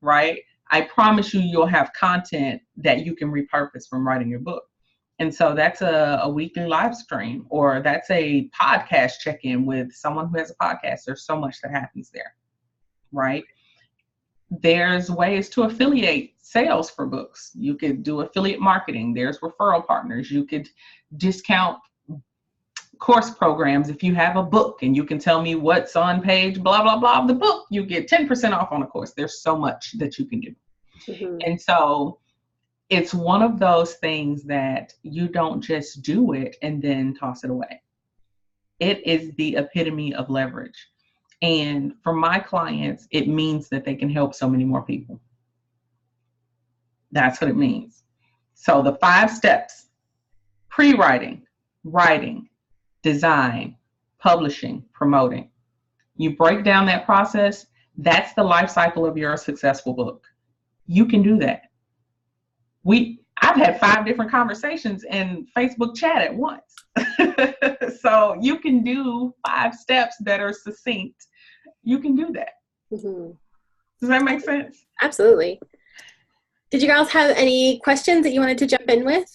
Speaker 2: right? I promise you'll have content that you can repurpose from writing your book. And so that's a weekly live stream, or that's a podcast check-in with someone who has a podcast. There's so much that happens there, right? There's ways to affiliate sales for books. You could do affiliate marketing. There's referral partners. You could discount course programs. If you have a book and you can tell me what's on page blah blah blah of the book, you get 10% off on a course. There's so much that you can do. And so it's one of those things that you don't just do it and then toss it away. It is the epitome of leverage. And for my clients, it means that they can help so many more people. That's what it means. So the 5 steps: pre-writing, writing, design, publishing, promoting. You break down that process. That's the life cycle of your successful book. You can do that. I've had 5 different conversations in Facebook chat at once. So you can do 5 steps that are succinct. You can do that. Does that make sense?
Speaker 1: Absolutely. Did you girls have any questions that you wanted to jump in with?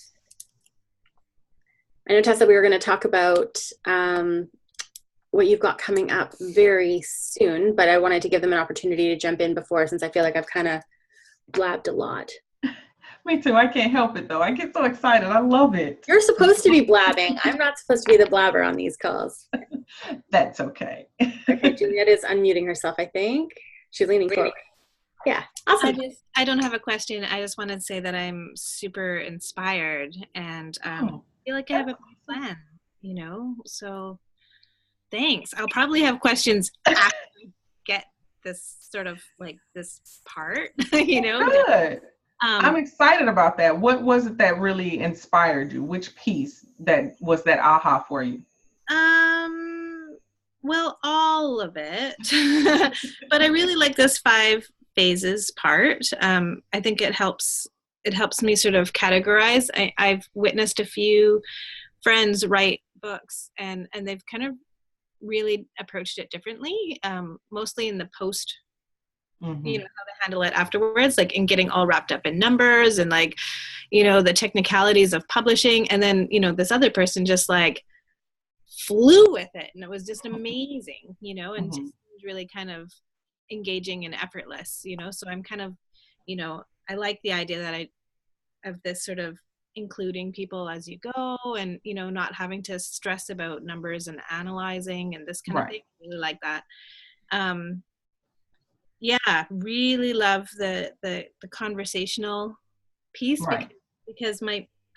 Speaker 1: I know, Tessa, we were going to talk about what you've got coming up very soon, but I wanted to give them an opportunity to jump in before, since I feel like I've kind of blabbed a lot.
Speaker 2: Me too. I can't help it, though. I get so excited. I love it.
Speaker 1: You're supposed to be blabbing. I'm not supposed to be the blabber on these calls.
Speaker 2: That's okay.
Speaker 1: Okay, Juliet is unmuting herself, I think. She's leaning forward. Yeah, awesome.
Speaker 3: I don't have a question. I just wanted to say that I'm super inspired, and I feel like I have a plan, so thanks. I'll probably have questions after we get this sort of like this part,
Speaker 2: Good. I'm excited about that. What was it that really inspired you? Which piece that was that aha for you?
Speaker 3: Well, all of it, but I really like this 5 phases part. I think it helps me sort of categorize. I've witnessed a few friends write books, and they've kind of really approached it differently, mostly in the post, how they handle it afterwards, like in getting all wrapped up in numbers and like, the technicalities of publishing. And then, this other person just like flew with it, and it was just amazing, and just really kind of engaging and effortless, so I'm kind of, I like the idea that of this sort of including people as you go, and not having to stress about numbers and analyzing and this kind of thing. I really like that. Yeah, really love the conversational piece, because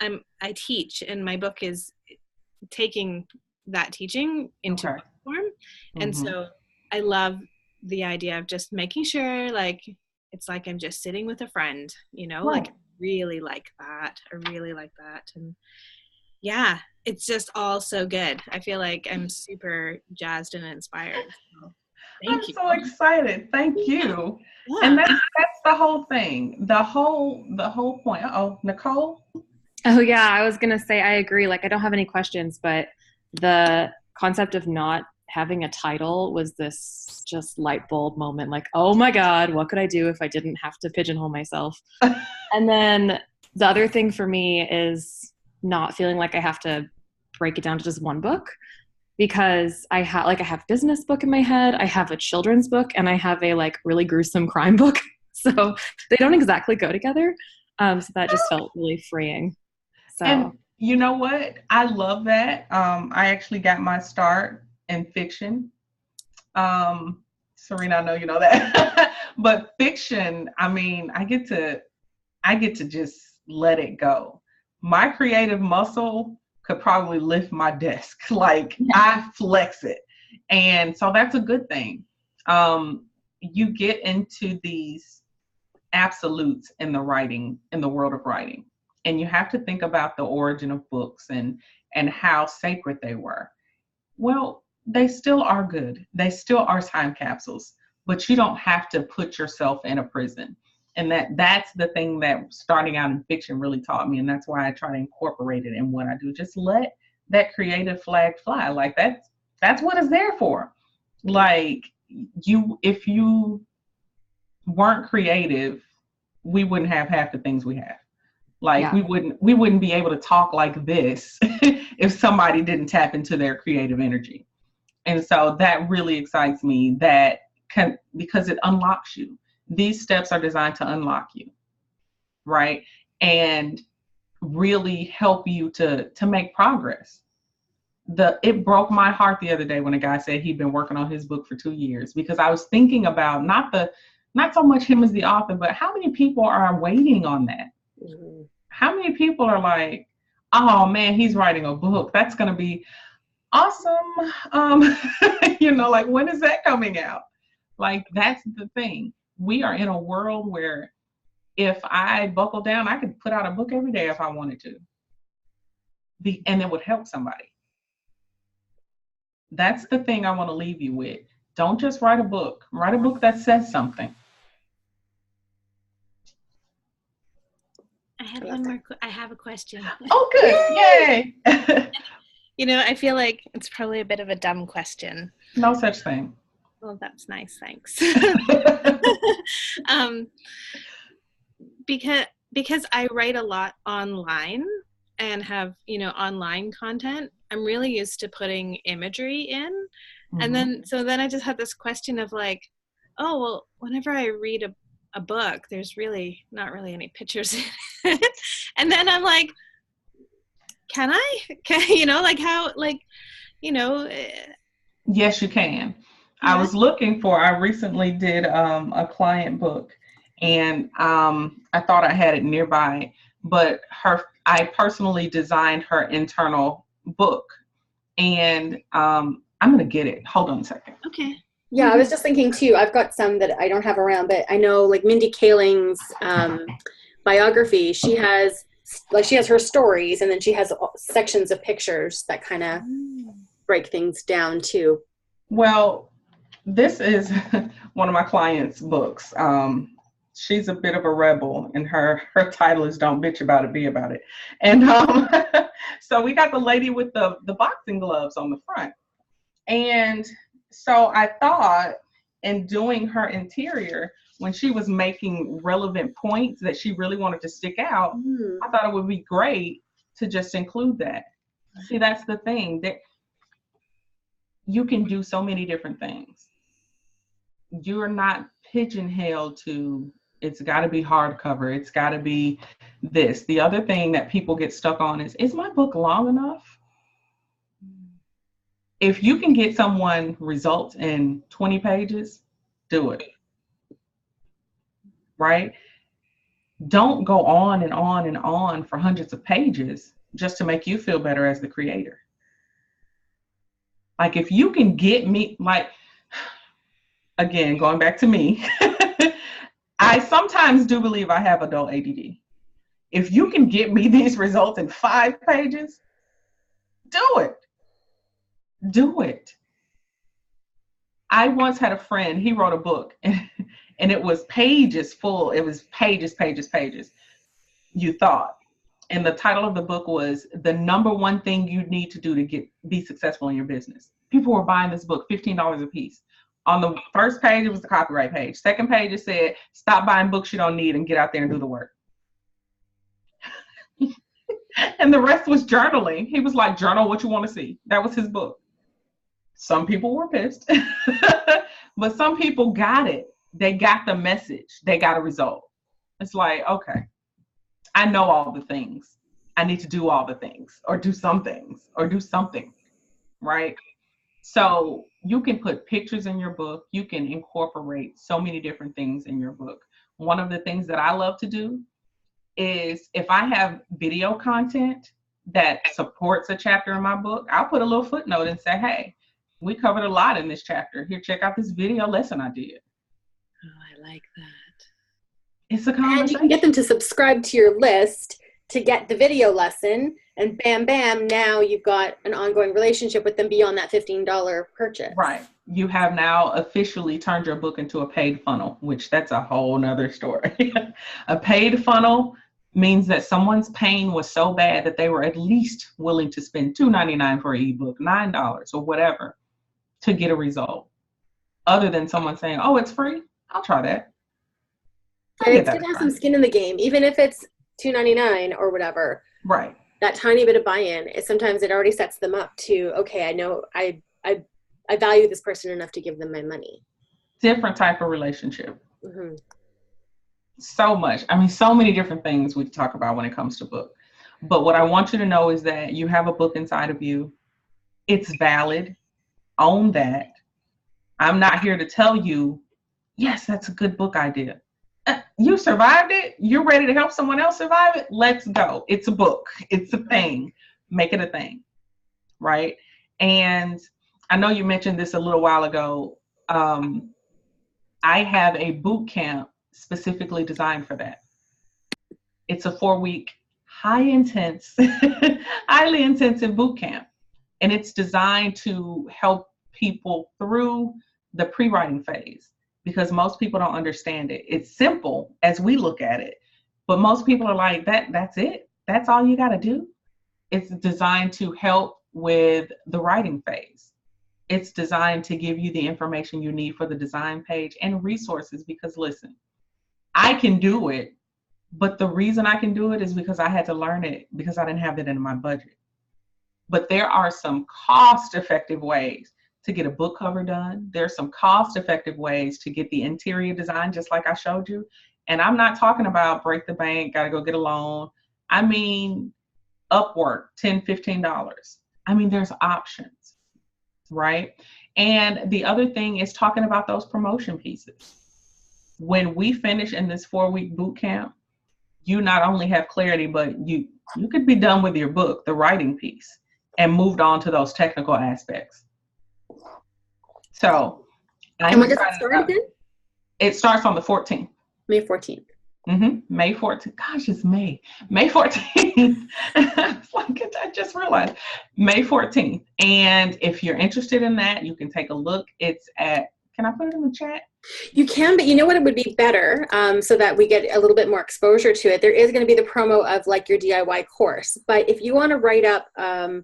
Speaker 3: I teach, and my book is taking that teaching into book form. And so I love the idea of just making sure, like, it's like I'm just sitting with a friend, like, I really like that. And yeah, it's just all so good. I feel like I'm super jazzed and inspired. So thank you.
Speaker 2: I'm so excited. Thank you. Yeah. And that's the whole thing. The whole point. Uh-oh, Nicole?
Speaker 4: Oh yeah, I was gonna say I agree. Like, I don't have any questions, but the concept of not having a title was this just light bulb moment. Like, oh my God, what could I do if I didn't have to pigeonhole myself? And then the other thing for me is not feeling like I have to break it down to just one book, because I have a business book in my head, I have a children's book, and I have a like really gruesome crime book. So they don't exactly go together. So that just felt really freeing. So.
Speaker 2: And you know what? I love that. I actually got my start in fiction. Serena, I know you know that. But fiction, I mean, I get to just let it go. My creative muscle could probably lift my desk. Like, I flex it. And so that's a good thing. You get into these absolutes in the world of writing. And you have to think about the origin of books and how sacred they were. Well, they still are good. They still are time capsules, but you don't have to put yourself in a prison. And that's the thing that starting out in fiction really taught me. And that's why I try to incorporate it in what I do. Just let that creative flag fly. Like, that's what it's there for. Like, if you weren't creative, we wouldn't have half the things we have. Like, we wouldn't be able to talk like this if somebody didn't tap into their creative energy. And so that really excites me, because it unlocks you. These steps are designed to unlock you, right? And really help you to make progress. It broke my heart the other day when a guy said he'd been working on his book for 2 years, because I was thinking about not so much him as the author, but how many people are waiting on that? Mm-hmm. How many people are like, oh man, he's writing a book. That's going to be awesome. Like, when is that coming out? Like, that's the thing. We are in a world where if I buckle down, I could put out a book every day if I wanted to. And it would help somebody. That's the thing I want to leave you with. Don't just write a book. Write a book that says something.
Speaker 3: I have a question.
Speaker 2: Oh, good. Yay.
Speaker 3: I feel like it's probably a bit of a dumb question.
Speaker 2: No such thing.
Speaker 3: Well, that's nice. Thanks. Because I write a lot online and have, online content, I'm really used to putting imagery in. Mm-hmm. And then I just had this question of like, oh, well, whenever I read a book, there's really not really any pictures in it. And then I'm like, can
Speaker 2: Yes, you can. Yeah. I recently did a client book, and I thought I had it nearby, but I personally designed her internal book, and I'm going to get it. Hold on a second.
Speaker 3: Okay.
Speaker 1: Yeah, I was just thinking too, I've got some that I don't have around, but I know like Mindy Kaling's biography, she has her stories, and then she has sections of pictures that kind of break things down too.
Speaker 2: Well, this is one of my clients' books. She's a bit of a rebel, and her title is Don't Bitch About It, Be About It. And so we got the lady with the boxing gloves on the front. And so I thought, in doing her interior, when she was making relevant points that she really wanted to stick out, I thought it would be great to just include that. See, that's the thing, that you can do so many different things. You're not pigeonholed to, it's got to be hardcover, it's got to be this. The other thing that people get stuck on is my book long enough? If you can get someone results in 20 pages, do it. Right? Don't go on and on and on for hundreds of pages just to make you feel better as the creator. Like if you can get me, like, again, going back to me, I sometimes do believe I have adult ADD. If you can get me these results in 5 pages, do it. Do it. I once had a friend, he wrote a book and it was pages full. It was pages. You thought. And the title of the book was The Number One Thing You Need to Do to Be Successful in Your Business. People were buying this book, $15 a piece. On the first page, it was the copyright page. Second page, it said, stop buying books you don't need and get out there and do the work. And the rest was journaling. He was like, journal what you want to see. That was his book. Some people were pissed, but some people got it. They got the message. They got a result. It's like, okay, I know all the things. I need to do all the things or do some things or do something, right? So you can put pictures in your book. You can incorporate so many different things in your book. One of the things that I love to do is if I have video content that supports a chapter in my book, I'll put a little footnote and say, hey, we covered a lot in this chapter. Here, check out this video lesson I did.
Speaker 3: Oh, I like that.
Speaker 2: It's a conversation.
Speaker 1: And you can get them to subscribe to your list to get the video lesson, and bam, bam, now you've got an ongoing relationship with them beyond that $15 purchase.
Speaker 2: Right. You have now officially turned your book into a paid funnel, which that's a whole nother story. A paid funnel means that someone's pain was so bad that they were at least willing to spend $2.99 for an ebook, $9 or whatever to get a result. Other than someone saying, oh, it's free, I'll try that.
Speaker 1: And it's going to have some skin in the game, even if it's $2.99 or whatever.
Speaker 2: Right.
Speaker 1: That tiny bit of buy-in, sometimes it already sets them up to, okay, I know I value this person enough to give them my money.
Speaker 2: Different type of relationship.
Speaker 1: Mm-hmm.
Speaker 2: So much. I mean, so many different things we talk about when it comes to book. But what I want you to know is that you have a book inside of you. It's valid. Own that. I'm not here to tell you, yes, that's a good book idea. You survived it. You're ready to help someone else survive it. Let's go. It's a book. It's a thing. Make it a thing. Right. And I know you mentioned this a little while ago. I have a boot camp specifically designed for that. It's a 4-week, highly intensive boot camp. And it's designed to help people through the pre-writing phase, because most people don't understand it. It's simple as we look at it, but most people are like, that's it. That's all you got to do. It's designed to help with the writing phase. It's designed to give you the information you need for the design page and resources, because listen, I can do it, but the reason I can do it is because I had to learn it because I didn't have it in my budget. But there are some cost-effective ways to get a book cover done. There's some cost-effective ways to get the interior design, just like I showed you. And I'm not talking about break the bank, got to go get a loan. I mean, Upwork, $10, $15. I mean, there's options, right? And the other thing is talking about those promotion pieces. When we finish in this 4-week boot camp, you not only have clarity, but you could be done with your book, the writing piece, and moved on to those technical aspects. So,
Speaker 1: and when does it start again?
Speaker 2: It starts on the 14th.
Speaker 1: May 14th.
Speaker 2: Mm-hmm. May 14th. Gosh, it's May. May 14th. It's like, I just realized. May 14th. And if you're interested in that, you can take a look. It's at, can I put it in the chat?
Speaker 1: You can, but you know what, it would be better so that we get a little bit more exposure to it. There is going to be the promo of like your DIY course. But if you want to write up a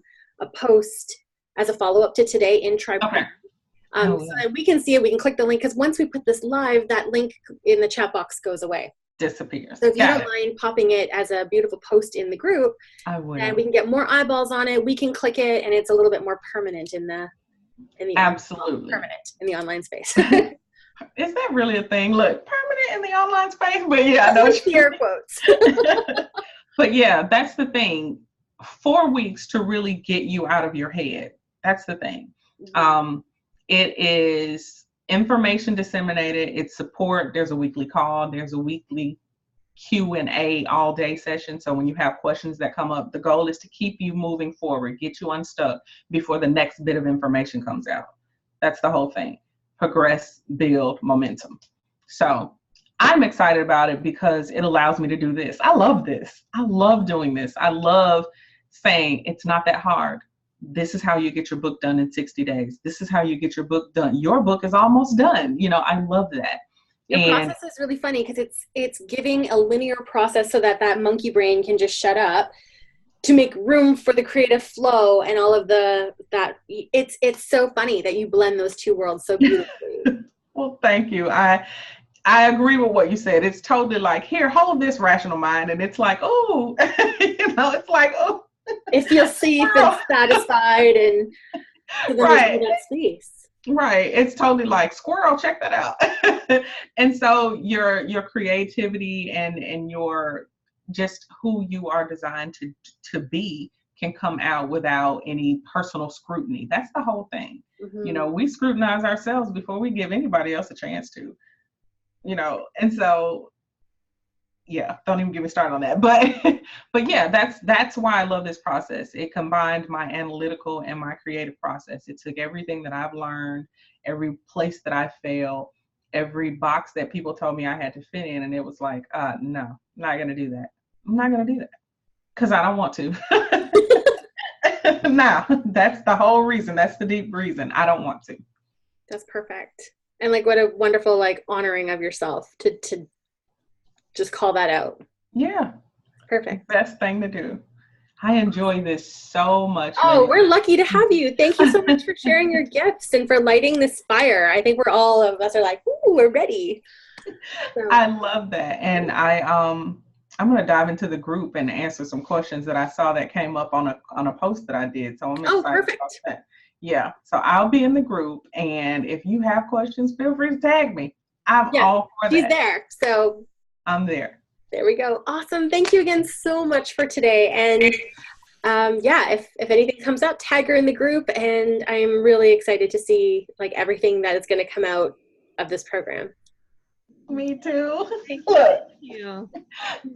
Speaker 1: post as a follow-up to today in Tribepreneur,
Speaker 2: okay.
Speaker 1: So that we can see it, we can click the link, because once we put this live, that link in the chat box goes away.
Speaker 2: Disappears.
Speaker 1: So if you don't mind popping it as a beautiful post in the group,
Speaker 2: I would.
Speaker 1: And we can get more eyeballs on it. We can click it, and it's a little bit more permanent in the
Speaker 2: absolutely
Speaker 1: permanent in the online space.
Speaker 2: Is that really a thing? Look, permanent in the online space, but yeah, I know.
Speaker 1: Air quotes.
Speaker 2: But yeah, that's the thing. 4 weeks to really get you out of your head. That's the thing. It is information disseminated. It's support. There's a weekly call. There's a weekly Q&A all day session. So when you have questions that come up, the goal is to keep you moving forward, get you unstuck before the next bit of information comes out. That's the whole thing. Progress, build momentum. So I'm excited about it because it allows me to do this. I love this. I love doing this. I love saying it's not that hard. This is how you get your book done in 60 days. This is how you get your book done. Your book is almost done. You know, I love that.
Speaker 1: Your process is really funny because it's giving a linear process so that monkey brain can just shut up to make room for the creative flow and all of that. It's so funny that you blend those two worlds so beautifully.
Speaker 2: Well, thank you. I agree with what you said. It's totally like, here, hold this rational mind. And it's like, oh, it's like, oh.
Speaker 1: It feels safe and satisfied and so then
Speaker 2: right.
Speaker 1: There's that space.
Speaker 2: Right. It's totally like, squirrel, check that out. And so your creativity and your just who you are designed to be can come out without any personal scrutiny. That's the whole thing. Mm-hmm. You know, we scrutinize ourselves before we give anybody else a chance to, you know, and so, yeah, don't even get me started on that. But yeah, that's why I love this process. It combined my analytical and my creative process. It took everything that I've learned, every place that I failed, every box that people told me I had to fit in. And it was like, no, I'm not going to do that. I'm not going to do that because I don't want to. No, that's the whole reason. That's the deep reason. I don't want to.
Speaker 1: That's perfect. And like, what a wonderful, like, honoring of yourself to just call that out.
Speaker 2: Yeah.
Speaker 1: Perfect.
Speaker 2: Best thing to do. I enjoy this so much.
Speaker 1: Oh, we're lucky to have you. Thank you so much for sharing your gifts and for lighting this fire. I think all of us are like, ooh, we're ready. So.
Speaker 2: I love that. And I'm going to dive into the group and answer some questions that I saw that came up on a post that I did. So I'm excited about that. Yeah. So I'll be in the group. And if you have questions, feel free to tag me. I'm all for that.
Speaker 1: She's there. So
Speaker 2: I'm there.
Speaker 1: There we go. Awesome. Thank you again so much for today. And if anything comes up, tag her in the group. And I'm really excited to see like everything that is going to come out of this program.
Speaker 2: Me too.
Speaker 3: Thank you.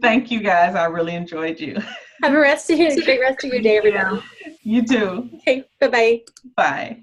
Speaker 2: Thank you guys. I really enjoyed you.
Speaker 1: Have a great rest of your day, everyone.
Speaker 2: You too.
Speaker 1: Okay. Bye-bye.
Speaker 2: Bye.